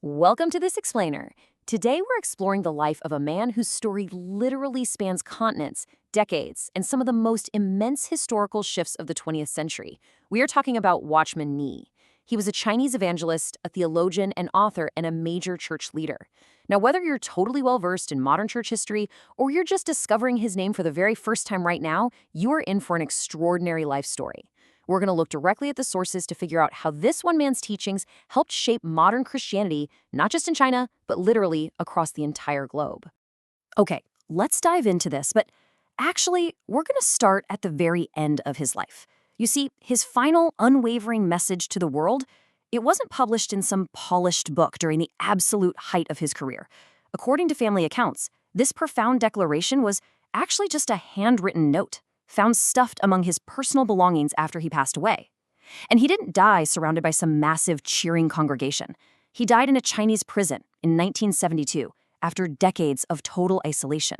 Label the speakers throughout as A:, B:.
A: Welcome to This Explainer. Today we're exploring the life of a man whose story literally spans continents, decades, and some of the most immense historical shifts of the 20th century. We are talking about Watchman Nee. He was a Chinese evangelist, a theologian, an author, and a major church leader. Now, whether you're totally well-versed in modern church history or you're just discovering his name for the very first time right now, you are in for an extraordinary life story. We're going to look directly at the sources to figure out how this one man's teachings helped shape modern Christianity, not just in China, but literally across the entire globe. Okay, let's dive into this, but actually, we're going to start at the very end of his life. You see, his final, unwavering message to the world, it wasn't published in some polished book during the absolute height of his career. According to family accounts, this profound declaration was actually just a handwritten note, found stuffed among his personal belongings after he passed away. And he didn't die surrounded by some massive cheering congregation. He died in a Chinese prison in 1972 after decades of total isolation.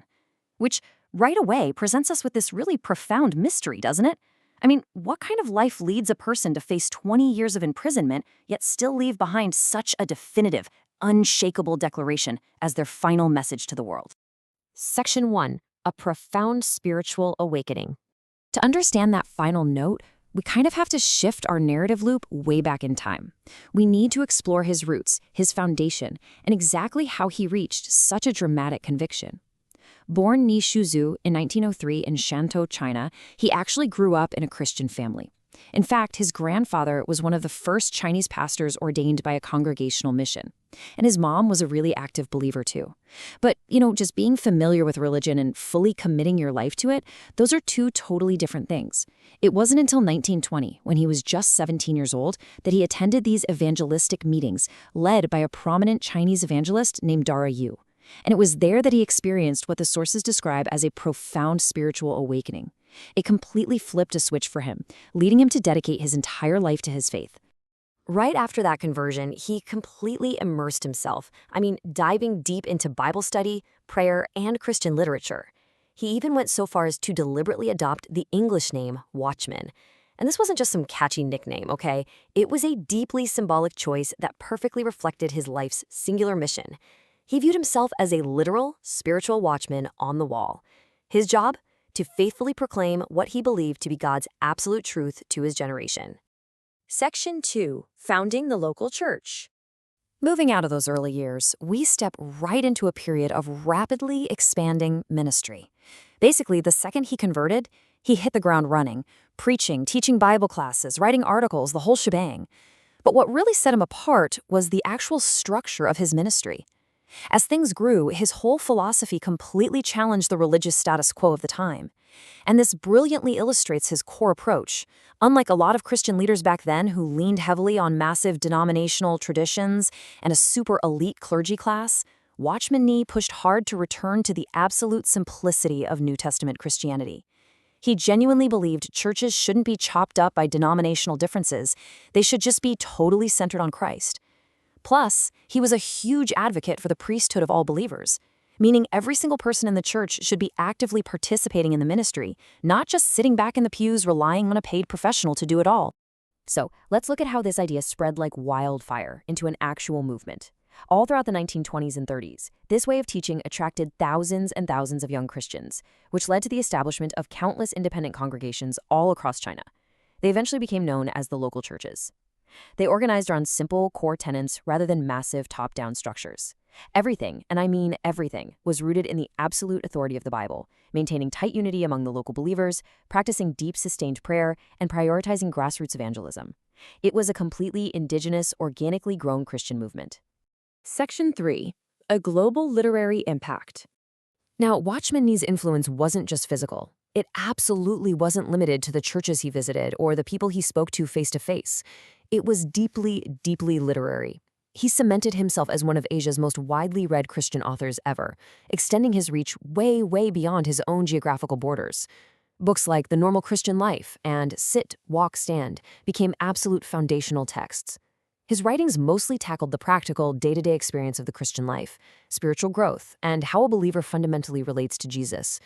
A: Which, right away, presents us with this really profound mystery, doesn't it? I mean, what kind of life leads a person to face 20 years of imprisonment, yet still leave behind such a definitive, unshakable declaration as their final message to the world? Section 1. A profound spiritual awakening. To understand that final note, we kind of have to shift our narrative loop way back in time. We need to explore his roots, his foundation, and exactly how he reached such a dramatic conviction. Born Ni Shuzu in 1903 in Shantou, China, he actually grew up in a Christian family. In fact, his grandfather was one of the first Chinese pastors ordained by a congregational mission. And his mom was a really active believer too. But, just being familiar with religion and fully committing your life to it, those are two totally different things. It wasn't until 1920, when he was just 17 years old, that he attended these evangelistic meetings led by a prominent Chinese evangelist named Dara Yu. And it was there that he experienced what the sources describe as a profound spiritual awakening. It completely flipped a switch for him, leading him to dedicate his entire life to his faith. Right after that conversion, he completely immersed himself, diving deep into Bible study, prayer, and Christian literature. He even went so far as to deliberately adopt the English name Watchman. And this wasn't just some catchy nickname, okay? It was a deeply symbolic choice that perfectly reflected his life's singular mission. He viewed himself as a literal, spiritual watchman on the wall. His job? To faithfully proclaim what he believed to be God's absolute truth to his generation. Section 2. Founding the local church. Moving out of those early years, we step right into a period of rapidly expanding ministry. Basically, the second he converted, he hit the ground running, preaching, teaching Bible classes, writing articles, the whole shebang. But what really set him apart was the actual structure of his ministry. As things grew, his whole philosophy completely challenged the religious status quo of the time. And this brilliantly illustrates his core approach. Unlike a lot of Christian leaders back then who leaned heavily on massive denominational traditions and a super elite clergy class, Watchman Nee pushed hard to return to the absolute simplicity of New Testament Christianity. He genuinely believed churches shouldn't be chopped up by denominational differences. They should just be totally centered on Christ. Plus, he was a huge advocate for the priesthood of all believers, meaning every single person in the church should be actively participating in the ministry, not just sitting back in the pews relying on a paid professional to do it all. So, let's look at how this idea spread like wildfire into an actual movement. All throughout the 1920s and 30s, this way of teaching attracted thousands and thousands of young Christians, which led to the establishment of countless independent congregations all across China. They eventually became known as the local churches. They organized around simple core tenets rather than massive top-down structures. Everything, and I mean everything, was rooted in the absolute authority of the Bible, maintaining tight unity among the local believers, practicing deep sustained prayer, and prioritizing grassroots evangelism. It was a completely indigenous, organically grown Christian movement. Section 3. A global literary impact. Now, Watchman Nee's influence wasn't just physical. It absolutely wasn't limited to the churches he visited or the people he spoke to face-to-face. It was deeply, deeply literary. He cemented himself as one of Asia's most widely read Christian authors ever, extending his reach way, way beyond his own geographical borders. Books like The Normal Christian Life and Sit, Walk, Stand became absolute foundational texts. His writings mostly tackled the practical, day-to-day experience of the Christian life, spiritual growth, and how a believer fundamentally relates to Jesus.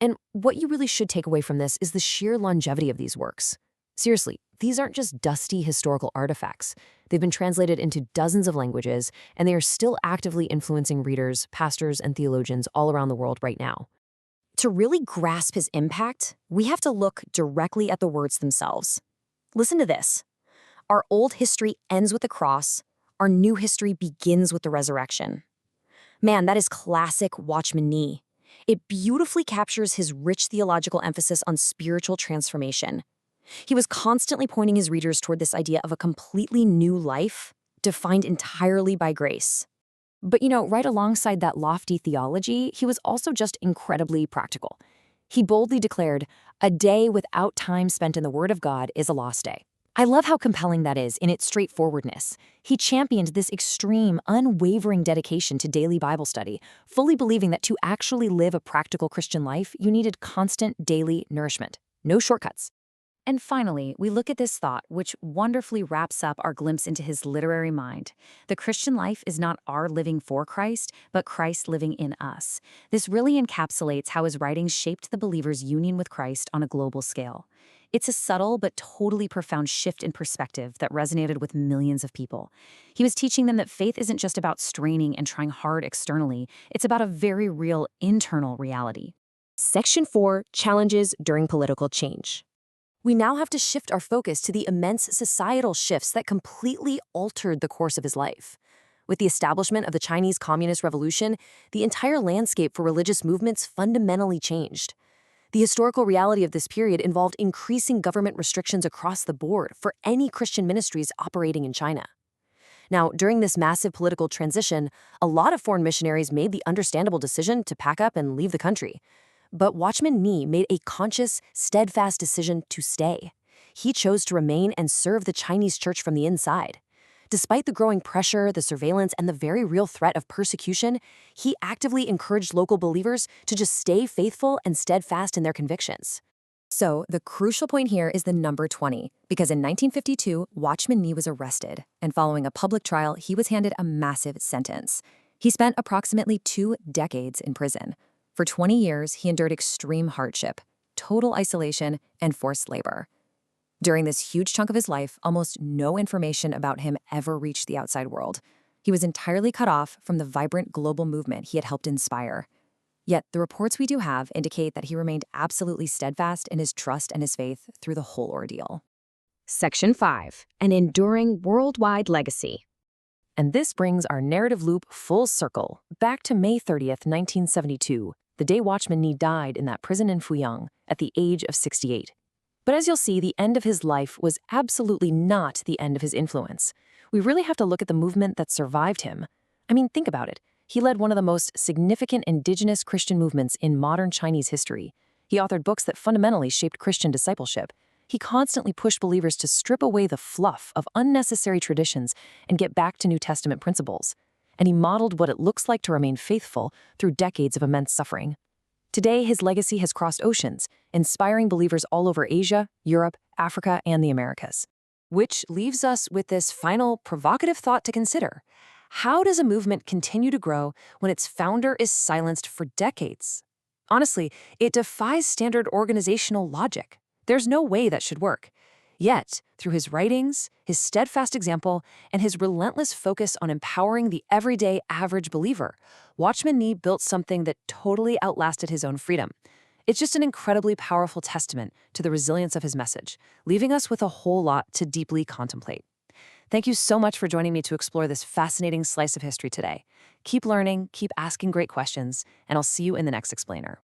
A: And what you really should take away from this is the sheer longevity of these works. Seriously, these aren't just dusty historical artifacts. They've been translated into dozens of languages, and they are still actively influencing readers, pastors, and theologians all around the world right now. To really grasp his impact, we have to look directly at the words themselves. Listen to this. Our old history ends with the cross. Our new history begins with the resurrection. Man, that is classic Watchman Nee. It beautifully captures his rich theological emphasis on spiritual transformation. He was constantly pointing his readers toward this idea of a completely new life, defined entirely by grace. But right alongside that lofty theology, he was also just incredibly practical. He boldly declared, "A day without time spent in the Word of God is a lost day." I love how compelling that is in its straightforwardness. He championed this extreme, unwavering dedication to daily Bible study, fully believing that to actually live a practical Christian life, you needed constant daily nourishment. No shortcuts. And finally, we look at this thought, which wonderfully wraps up our glimpse into his literary mind. The Christian life is not our living for Christ, but Christ living in us. This really encapsulates how his writings shaped the believer's union with Christ on a global scale. It's a subtle but totally profound shift in perspective that resonated with millions of people. He was teaching them that faith isn't just about straining and trying hard externally, it's about a very real internal reality. Section 4, Challenges during Political Change. We now have to shift our focus to the immense societal shifts that completely altered the course of his life. With the establishment of the Chinese Communist Revolution, the entire landscape for religious movements fundamentally changed. The historical reality of this period involved increasing government restrictions across the board for any Christian ministries operating in China. Now, during this massive political transition, a lot of foreign missionaries made the understandable decision to pack up and leave the country. But Watchman Nee made a conscious, steadfast decision to stay. He chose to remain and serve the Chinese church from the inside. Despite the growing pressure, the surveillance, and the very real threat of persecution, he actively encouraged local believers to just stay faithful and steadfast in their convictions. So, the crucial point here is the number 20, because in 1952, Watchman Nee was arrested, and following a public trial, he was handed a massive sentence. He spent approximately 2 decades in prison. For 20 years, he endured extreme hardship, total isolation, and forced labor. During this huge chunk of his life, almost no information about him ever reached the outside world. He was entirely cut off from the vibrant global movement he had helped inspire. Yet, the reports we do have indicate that he remained absolutely steadfast in his trust and his faith through the whole ordeal. Section 5, An Enduring Worldwide Legacy. And this brings our narrative loop full circle, back to May 30th, 1972, the day Watchman Nee died in that prison in Fuyang at the age of 68. But as you'll see, the end of his life was absolutely not the end of his influence. We really have to look at the movement that survived him. I mean, think about it. He led one of the most significant indigenous Christian movements in modern Chinese history. He authored books that fundamentally shaped Christian discipleship. He constantly pushed believers to strip away the fluff of unnecessary traditions and get back to New Testament principles. And he modeled what it looks like to remain faithful through decades of immense suffering. Today, his legacy has crossed oceans, inspiring believers all over Asia, Europe, Africa, and the Americas. Which leaves us with this final provocative thought to consider. How does a movement continue to grow when its founder is silenced for decades? Honestly, it defies standard organizational logic. There's no way that should work. Yet, through his writings, his steadfast example, and his relentless focus on empowering the everyday average believer, Watchman Nee built something that totally outlasted his own freedom. It's just an incredibly powerful testament to the resilience of his message, leaving us with a whole lot to deeply contemplate. Thank you so much for joining me to explore this fascinating slice of history today. Keep learning, keep asking great questions, and I'll see you in the next explainer.